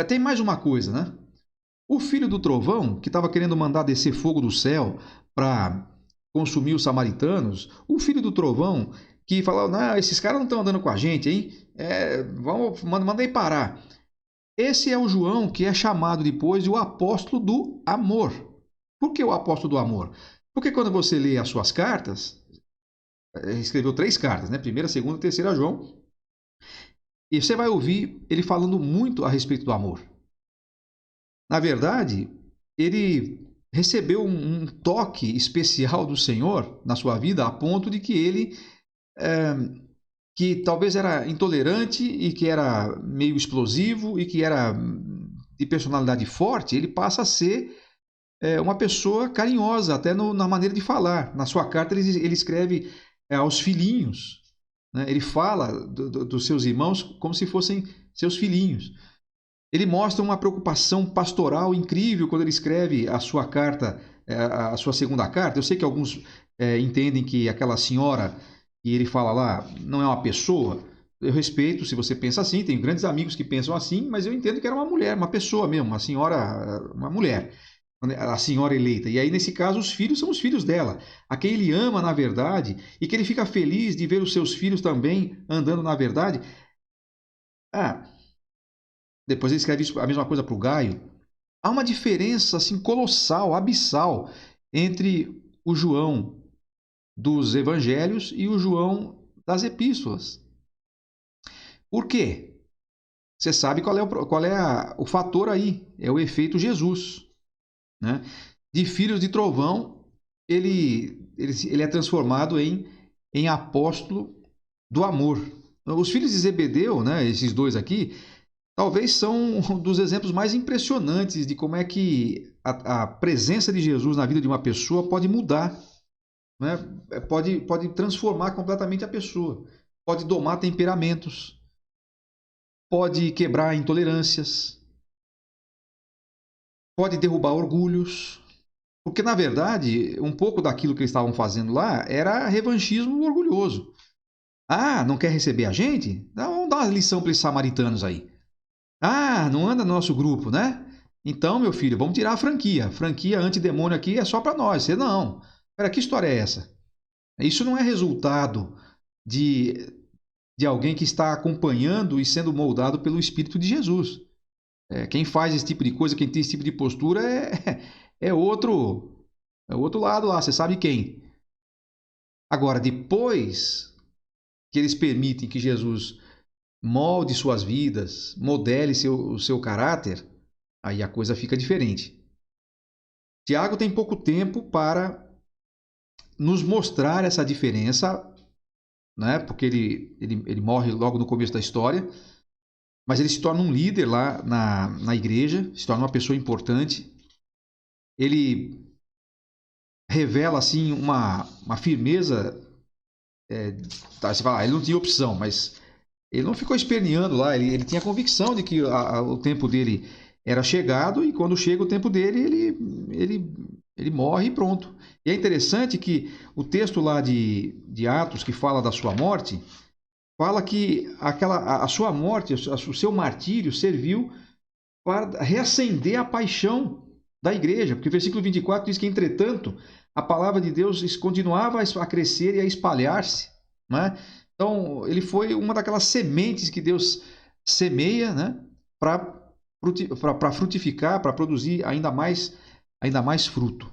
Tem mais uma coisa, né? O filho do trovão, que estava querendo mandar descer fogo do céu para consumir os samaritanos, o filho do trovão que falou, não, esses caras não estão andando com a gente, hein? Manda aí parar. Esse é o João que é chamado depois de o apóstolo do amor. Por que o apóstolo do amor? Porque quando você lê as suas cartas, ele escreveu 3 cartas, né? Primeira, segunda e terceira João, e você vai ouvir ele falando muito a respeito do amor. Na verdade, ele recebeu um toque especial do Senhor na sua vida, a ponto de que ele, é, que talvez era intolerante e que era meio explosivo e que era de personalidade forte, ele passa a ser uma pessoa carinhosa, até na maneira de falar. Na sua carta, ele escreve aos filhinhos, né? Ele fala dos seus irmãos como se fossem seus filhinhos. Ele mostra uma preocupação pastoral incrível quando ele escreve a sua carta, a sua segunda carta. Eu sei que alguns entendem que aquela senhora que ele fala lá não é uma pessoa. Eu respeito se você pensa assim, tenho grandes amigos que pensam assim, mas eu entendo que era uma mulher, uma pessoa mesmo, uma senhora, uma mulher, a senhora eleita. E aí, nesse caso, os filhos são os filhos dela, a quem ele ama na verdade, e que ele fica feliz de ver os seus filhos também andando na verdade. Ah, depois ele escreve a mesma coisa para o Gaio. Há uma diferença assim colossal, abissal entre o João dos evangelhos e o João das epístolas. Por quê? Você sabe qual é o fator aí, é o efeito Jesus, né? De filhos de trovão, ele é transformado em apóstolo do amor. Os filhos de Zebedeu, né, esses dois aqui, talvez são um dos exemplos mais impressionantes de como é que a presença de Jesus na vida de uma pessoa pode mudar, né? Pode transformar completamente a pessoa, pode domar temperamentos, pode quebrar intolerâncias, pode derrubar orgulhos, porque na verdade um pouco daquilo que eles estavam fazendo lá era revanchismo orgulhoso. Ah, não quer receber a gente? Então, vamos dar uma lição para esses samaritanos aí. Ah, não anda no nosso grupo, né? Então, meu filho, vamos tirar a franquia. Franquia antidemônio aqui é só para nós. Você não. Pera, que história é essa? Isso não é resultado de, de alguém que está acompanhando e sendo moldado pelo Espírito de Jesus. Quem faz esse tipo de coisa, quem tem esse tipo de postura é outro, é outro lado lá, você sabe quem. Agora, depois que eles permitem que Jesus molde suas vidas, modele o seu caráter, aí a coisa fica diferente. Tiago tem pouco tempo para nos mostrar essa diferença, né? Porque ele morre logo no começo da história, mas ele se torna um líder lá na igreja, se torna uma pessoa importante. Ele revela assim uma firmeza. Tá, você fala, ele não tinha opção, mas ele não ficou esperneando lá, ele tinha convicção de que o tempo dele era chegado e quando chega o tempo dele, ele morre e pronto. E é interessante que o texto lá de Atos, que fala da sua morte, fala que a sua morte, o seu martírio serviu para reacender a paixão da igreja, porque o versículo 24 diz que, entretanto, a palavra de Deus continuava a crescer e a espalhar-se, né? Então, ele foi uma daquelas sementes que Deus semeia, né, para frutificar, para produzir ainda mais fruto.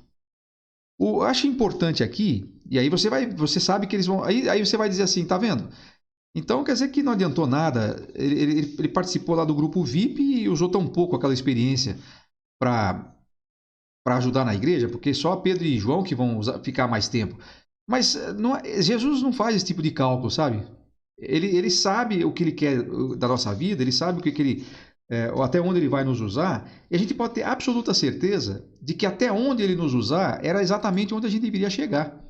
Acho importante aqui, e aí você sabe que eles vão, aí você vai dizer assim, tá vendo? Então quer dizer que não adiantou nada. Ele participou lá do grupo VIP e usou tão pouco aquela experiência para ajudar na igreja, porque só Pedro e João que vão ficar mais tempo. Mas Jesus não faz esse tipo de cálculo, sabe? Ele sabe o que ele quer da nossa vida, ele sabe o que ele, até onde ele vai nos usar, e a gente pode ter absoluta certeza de que até onde ele nos usar era exatamente onde a gente deveria chegar.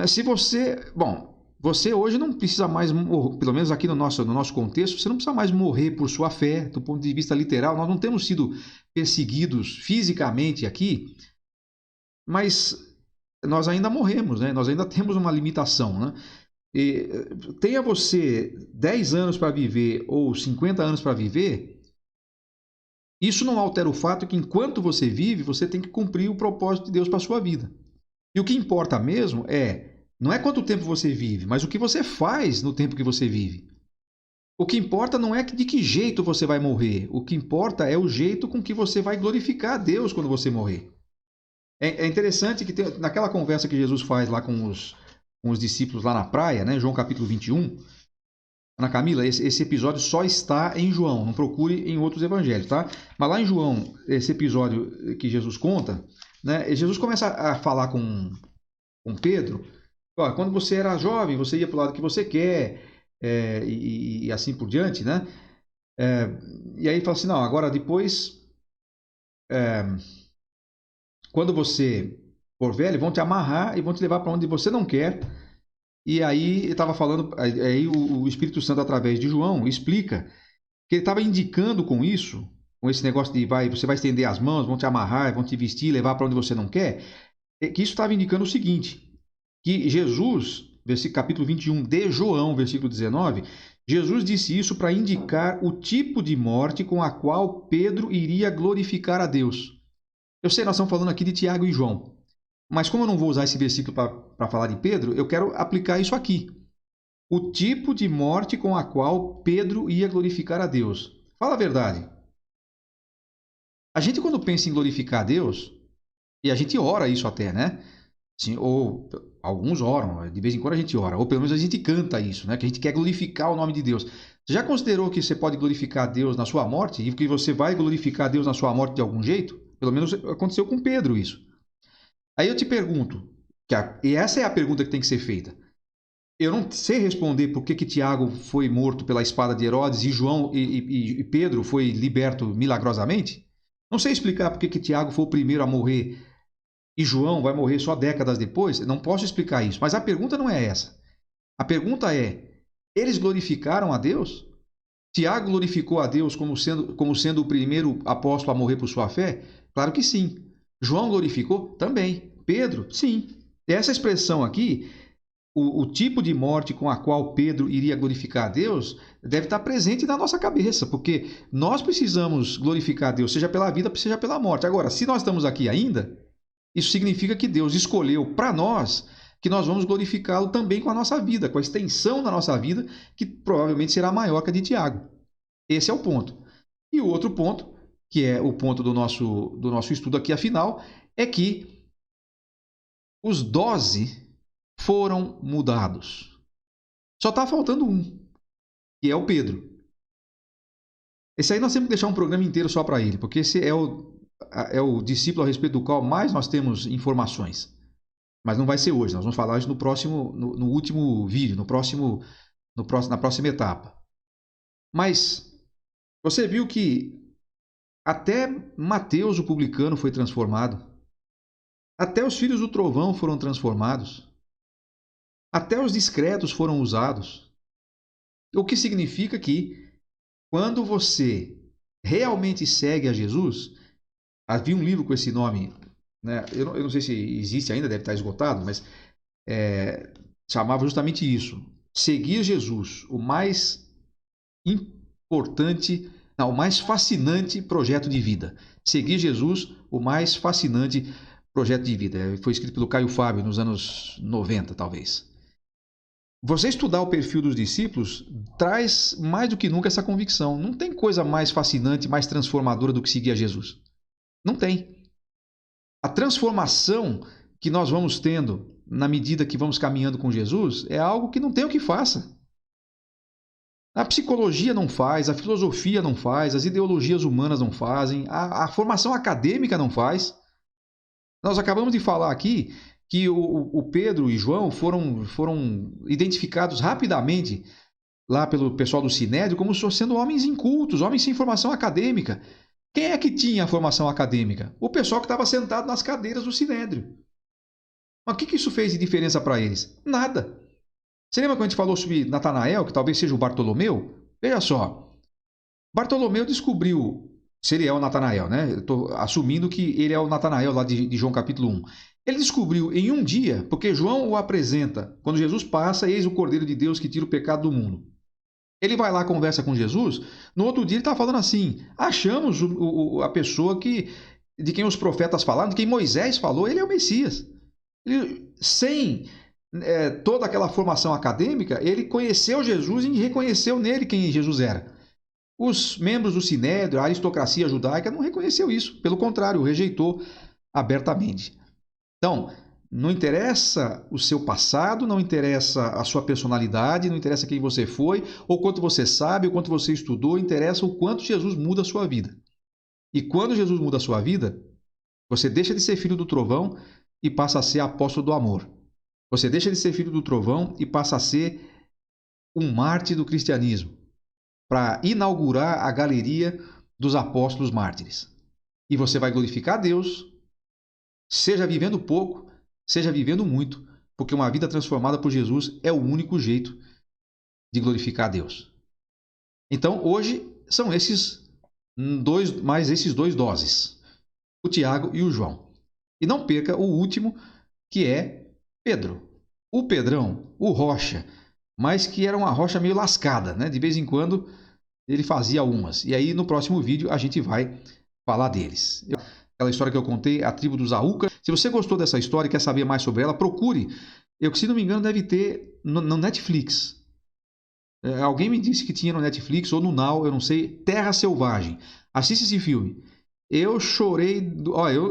Se você, bom, você hoje não precisa mais morrer, pelo menos aqui no nosso contexto, você não precisa mais morrer por sua fé, do ponto de vista literal. Nós não temos sido perseguidos fisicamente aqui, mas nós ainda morremos, né? Nós ainda temos uma limitação, né? E, tenha você 10 anos para viver ou 50 anos para viver, Isso não altera o fato que enquanto você vive, você tem que cumprir o propósito de Deus para a sua vida. E o que importa mesmo não é quanto tempo você vive, mas o que você faz no tempo que você vive. O que importa não é de que jeito você vai morrer. O que importa é o jeito com que você vai glorificar a Deus quando você morrer. É interessante que naquela conversa que Jesus faz lá com os discípulos lá na praia, né, João capítulo 21, Ana Camila, esse episódio só está em João, não procure em outros evangelhos, tá? Mas lá em João, esse episódio que Jesus conta, né, Jesus começa a falar com Pedro, ó, quando você era jovem, você ia para o lado que você quer, e assim por diante, né? E aí ele fala assim, não, agora depois, quando você for velho, vão te amarrar e vão te levar para onde você não quer. E aí ele estava falando, aí o Espírito Santo, através de João, explica que ele estava indicando com isso, com esse negócio de você vai estender as mãos, vão te amarrar, vão te vestir, levar para onde você não quer, que isso estava indicando o seguinte, que Jesus, capítulo 21 de João, versículo 19, Jesus disse isso para indicar o tipo de morte com a qual Pedro iria glorificar a Deus. Eu sei, nós estamos falando aqui de Tiago e João, mas como eu não vou usar esse versículo para falar de Pedro, eu quero aplicar isso aqui. O tipo de morte com a qual Pedro ia glorificar a Deus. Fala a verdade. A gente, quando pensa em glorificar a Deus, e a gente ora isso até, né? Sim, ou alguns oram, de vez em quando a gente ora, ou pelo menos a gente canta isso, né? Que a gente quer glorificar o nome de Deus. Você já considerou que você pode glorificar a Deus na sua morte e que você vai glorificar a Deus na sua morte de algum jeito? Pelo menos aconteceu com Pedro isso. Aí eu te pergunto, e essa é a pergunta que tem que ser feita. Eu não sei responder por que Tiago foi morto pela espada de Herodes e João e Pedro foi liberto milagrosamente. Não sei explicar por que Tiago foi o primeiro a morrer e João vai morrer só décadas depois. Não posso explicar isso. Mas a pergunta não é essa. A pergunta é: eles glorificaram a Deus? Tiago glorificou a Deus como sendo o primeiro apóstolo a morrer por sua fé? Claro que sim. João glorificou? Também. Pedro? Sim. Essa expressão aqui, o tipo de morte com a qual Pedro iria glorificar a Deus, deve estar presente na nossa cabeça, porque nós precisamos glorificar a Deus, seja pela vida, seja pela morte. Agora, se nós estamos aqui ainda, isso significa que Deus escolheu para nós que nós vamos glorificá-lo também com a nossa vida, com a extensão da nossa vida, que provavelmente será maior que a de Tiago. Esse é o ponto. E o outro ponto, que é o ponto do nosso estudo aqui, afinal, é que os 12 foram mudados. Só está faltando um, que é o Pedro. Esse aí nós temos que deixar um programa inteiro só para ele, porque esse é o discípulo a respeito do qual mais nós temos informações. Mas não vai ser hoje, nós vamos falar isso no último vídeo, na próxima etapa. Mas você viu que até Mateus, o publicano, foi transformado. Até os filhos do trovão foram transformados. Até os discretos foram usados. O que significa que, quando você realmente segue a Jesus, havia um livro com esse nome, né? Eu não sei se existe ainda, deve estar esgotado, mas chamava justamente isso. Seguir Jesus, o mais importante, não, o mais fascinante projeto de vida. Seguir Jesus, o mais fascinante projeto de vida. Foi escrito pelo Caio Fábio nos anos 90, talvez. Você estudar o perfil dos discípulos traz mais do que nunca essa convicção. Não tem coisa mais fascinante, mais transformadora do que seguir a Jesus. Não tem. A transformação que nós vamos tendo na medida que vamos caminhando com Jesus é algo que não tem o que faça. A psicologia não faz, a filosofia não faz, as ideologias humanas não fazem, a formação acadêmica não faz. Nós acabamos de falar aqui que o Pedro e João foram identificados rapidamente lá pelo pessoal do Sinédrio como sendo homens incultos, homens sem formação acadêmica. Quem é que tinha a formação acadêmica? O pessoal que estava sentado nas cadeiras do Sinédrio. Mas o que isso fez de diferença para eles? Nada. Você lembra quando a gente falou sobre Natanael, que talvez seja o Bartolomeu? Veja só. Bartolomeu descobriu, se ele é o Natanael, né? Eu estou assumindo que ele é o Natanael lá de João capítulo 1. Ele descobriu em um dia, porque João o apresenta, quando Jesus passa, eis o Cordeiro de Deus que tira o pecado do mundo. Ele vai lá, conversa com Jesus, no outro dia ele está falando assim, achamos a pessoa de quem os profetas falaram, de quem Moisés falou, ele é o Messias. Ele, sem toda aquela formação acadêmica, ele conheceu Jesus e reconheceu nele quem Jesus era. Os membros do Sinédrio, a aristocracia judaica, não reconheceu isso, pelo contrário, o rejeitou abertamente. Então, não interessa o seu passado, não interessa a sua personalidade, não interessa quem você foi, ou quanto você sabe, ou quanto você estudou, interessa o quanto Jesus muda a sua vida. E quando Jesus muda a sua vida, você deixa de ser filho do trovão e passa a ser apóstolo do amor. Você deixa de ser filho do trovão e passa a ser um mártir do cristianismo, para inaugurar a galeria dos apóstolos mártires. E você vai glorificar Deus, seja vivendo pouco, seja vivendo muito, porque uma vida transformada por Jesus é o único jeito de glorificar a Deus. Então, hoje são esses dois doses, o Tiago e o João. E não perca o último, que é Pedro. O Pedrão, o Rocha, mas que era uma rocha meio lascada, né? De vez em quando ele fazia umas. E aí no próximo vídeo a gente vai falar deles. Aquela história que eu contei, a tribo dos Aúca. Se você gostou dessa história e quer saber mais sobre ela, procure. Eu, se não me engano, deve ter no Netflix. Alguém me disse que tinha no Netflix ou no Now, eu não sei. Terra Selvagem. Assista esse filme. Eu chorei.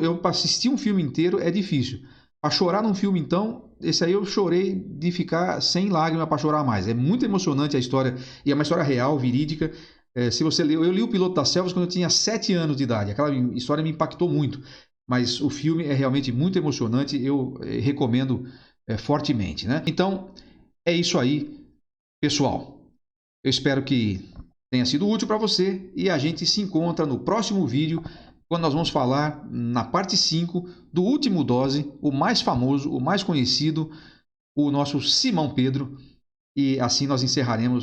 Eu para assistir um filme inteiro é difícil. Para chorar num filme, então, esse aí eu chorei de ficar sem lágrima para chorar mais. É muito emocionante a história, e é uma história real, verídica. Se você leu, eu li O Piloto das Selvas quando eu tinha 7 anos de idade. Aquela história me impactou muito. Mas o filme é realmente muito emocionante, eu recomendo fortemente, né? Então, é isso aí, pessoal. Eu espero que tenha sido útil para você e a gente se encontra no próximo vídeo, quando nós vamos falar na parte 5 do último dose, o mais famoso, o mais conhecido, o nosso Simão Pedro, e assim nós encerraremos